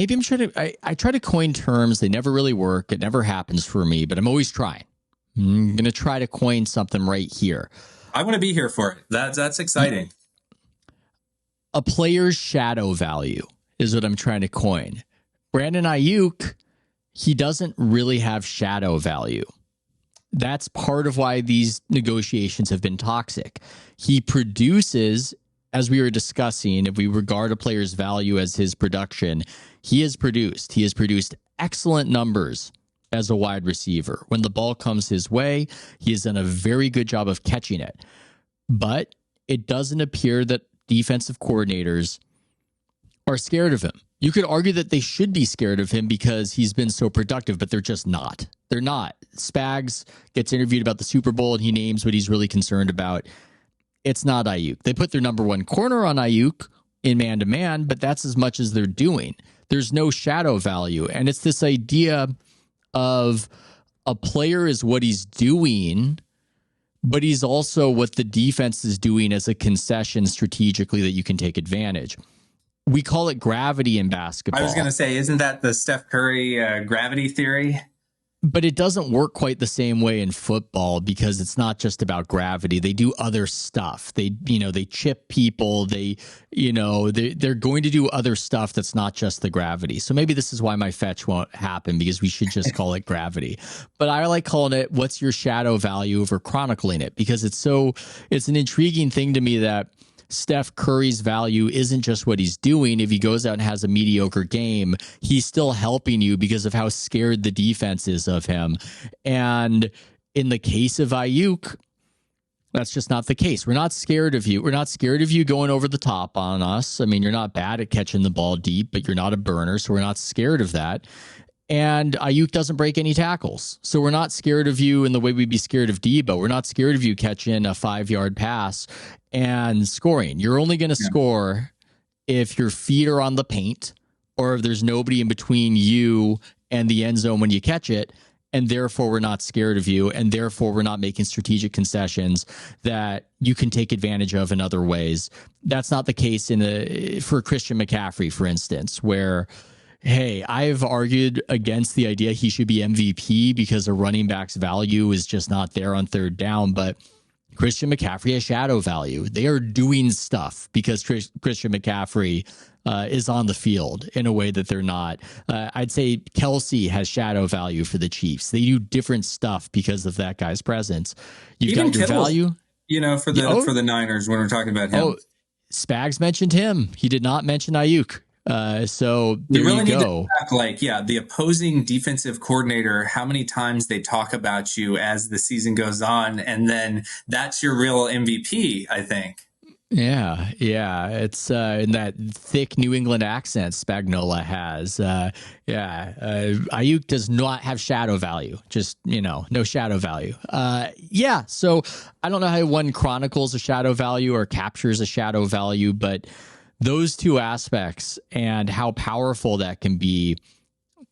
maybe I'm trying to, I try to coin terms. They never really work. It never happens for me, but I'm always trying. I'm going to try to coin something right here. I want to be here for it. That's exciting. A player's shadow value is what I'm trying to coin. Brandon Ayuk, he doesn't really have shadow value. That's part of why these negotiations have been toxic. He produces, as we were discussing, if we regard a player's value as his production, he has produced excellent numbers as a wide receiver. When the ball comes his way, he has done a very good job of catching it. But it doesn't appear that defensive coordinators are scared of him. You could argue that they should be scared of him because he's been so productive, but they're just not. They're not. Spags gets interviewed about the Super Bowl and he names what he's really concerned about. It's not Ayuk. They put their number one corner on Ayuk in man-to-man, but that's as much as they're doing. There's no shadow value. And it's this idea of a player is what he's doing, but he's also what the defense is doing as a concession strategically that you can take advantage. We call it gravity in basketball. I was going to say, isn't that the Steph Curry gravity theory? But it doesn't work quite the same way in football because it's not just about gravity. They do other stuff. They chip people. They're going to do other stuff that's not just the gravity. So maybe this is why my fetch won't happen, because we should just call it gravity. But I like calling it what's your shadow value over chronicling it, because it's an intriguing thing to me that Steph Curry's value isn't just what he's doing. If he goes out and has a mediocre game, he's still helping you because of how scared the defense is of him. And in the case of Ayuk, that's just not the case. We're not scared of you. We're not scared of you going over the top on us. I mean, you're not bad at catching the ball deep, but you're not a burner, so we're not scared of that. And Ayuk doesn't break any tackles. So we're not scared of you in the way we'd be scared of Debo. We're not scared of you catching a 5-yard pass and scoring. You're only going to score if your feet are on the paint or if there's nobody in between you and the end zone when you catch it. And therefore, we're not scared of you. And therefore, we're not making strategic concessions that you can take advantage of in other ways. That's not the case for Christian McCaffrey, for instance, where, hey, I've argued against the idea he should be MVP because a running back's value is just not there on third down. But Christian McCaffrey has shadow value. They are doing stuff because Christian McCaffrey is on the field in a way that they're not. I'd say Kelsey has shadow value for the Chiefs. They do different stuff because of that guy's presence. You've Even got your Kittle's, value. For the Niners when we're talking about him. Oh, Spags mentioned him. He did not mention Ayuk. So there really you go. Need to track, the opposing defensive coordinator, how many times they talk about you as the season goes on, and then that's your real MVP, I think. Yeah. It's in that thick New England accent Spagnola has. Ayuk does not have shadow value. Just, no shadow value. So I don't know how one chronicles a shadow value or captures a shadow value, but those two aspects and how powerful that can be,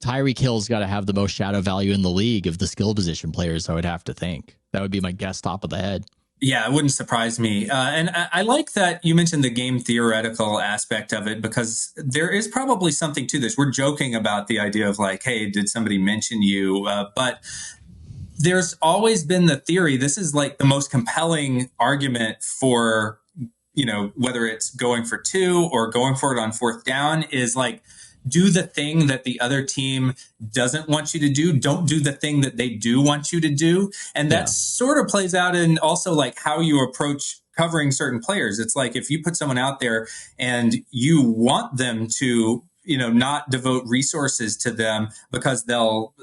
Tyreek Hill's got to have the most shadow value in the league of the skill position players, I would have to think. That would be my guess top of the head. Yeah, it wouldn't surprise me. And I like that you mentioned the game theoretical aspect of it, because there is probably something to this. We're joking about the idea of like, hey, did somebody mention you? But there's always been the theory. This is like the most compelling argument for, whether it's going for 2 or going for it on 4th down, is like, do the thing that the other team doesn't want you to do. Don't do the thing that they do want you to do. And that sort of plays out in also like how you approach covering certain players. It's like if you put someone out there and you want them to, not devote resources to them because they'll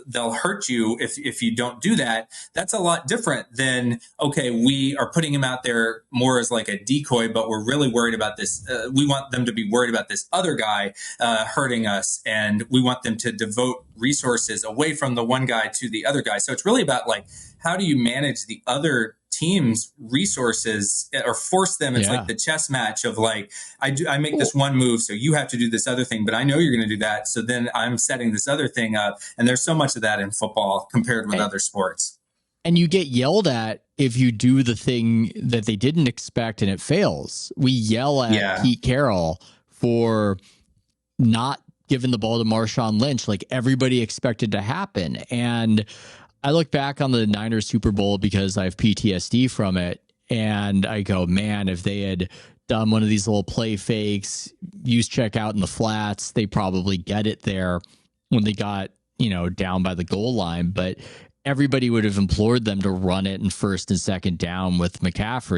hurt you if you don't do that. That's a lot different than, okay, we are putting him out there more as like a decoy, but we're really worried about this. We want them to be worried about this other guy hurting us, and we want them to devote resources away from the one guy to the other guy. So it's really about like, how do you manage the other team's resources or force them? It's like the chess match of like, I make this one move, so you have to do this other thing, but I know you're going to do that, so then I'm setting this other thing up. And there's so much of that in football compared with other sports. And you get yelled at if you do the thing that they didn't expect and it fails. We yell at Pete Carroll for not given the ball to Marshawn Lynch, like everybody expected to happen. And I look back on the Niners Super Bowl because I have PTSD from it. And I go, man, if they had done one of these little play fakes, use check out in the flats, they probably get it there when they got, down by the goal line. But everybody would have implored them to run it in first and second down with McCaffrey.